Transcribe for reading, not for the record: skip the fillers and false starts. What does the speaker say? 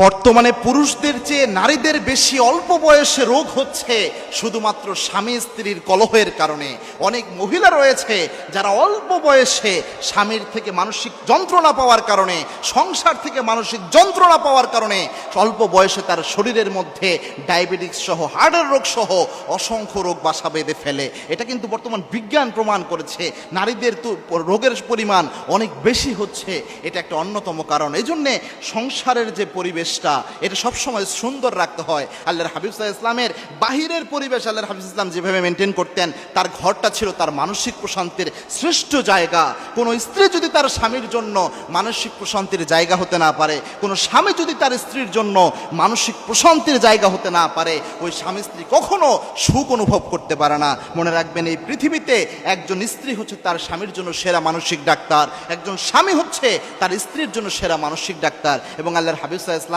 বর্তমানে পুরুষদের চেয়ে নারীদের বেশি অল্প বয়সে রোগ হচ্ছে শুধুমাত্র স্বামী স্ত্রীর কলহের কারণে। অনেক মহিলা রয়েছে যারা অল্প বয়সে স্বামীর থেকে মানসিক যন্ত্রণা পাওয়ার কারণে, সংসার থেকে মানসিক যন্ত্রণা পাওয়ার কারণে অল্প বয়সে তার শরীরের মধ্যে ডায়াবেটিস সহ, হার্টের রোগ সহ অসংখ্য রোগ বাসা বেঁধে ফেলে। এটা কিন্তু বর্তমান বিজ্ঞান প্রমাণ করেছে। নারীদের তো রোগের পরিমাণ অনেক বেশি হচ্ছে, এটা একটা অন্যতম কারণ। এই জন্যে সংসারের যে পরিবেশ এটা সবসময় সুন্দর রাখতে হয়। আল্লাহর হাবিব সাল্লাল্লাহু আলাইহি ওয়াসাল্লামের বাহিরের পরিবেশ আল্লাহর হাবিব সাল্লাল্লাহু আলাইহি ওয়াসাল্লাম যেভাবে মেনটেন করতেন, তার ঘরটা ছিল তার মানসিক প্রশান্তির শ্রেষ্ঠ জায়গা। কোনো স্ত্রী যদি তার স্বামীর জন্য মানসিক প্রশান্তির জায়গা হতে না পারে, কোনো স্বামী যদি তার স্ত্রীর জন্য মানসিক প্রশান্তির জায়গা হতে না পারে, ওই স্বামী স্ত্রী কখনো সুখ অনুভব করতে পারে না। মনে রাখবেন, এই পৃথিবীতে একজন স্ত্রী হচ্ছে তার স্বামীর জন্য সেরা মানসিক ডাক্তার, একজন স্বামী হচ্ছে তার স্ত্রীর জন্য সেরা মানসিক ডাক্তার। এবং আল্লাহর হাবিব সাল্লাল্লাহু আলাইহি ওয়াসাল্লাম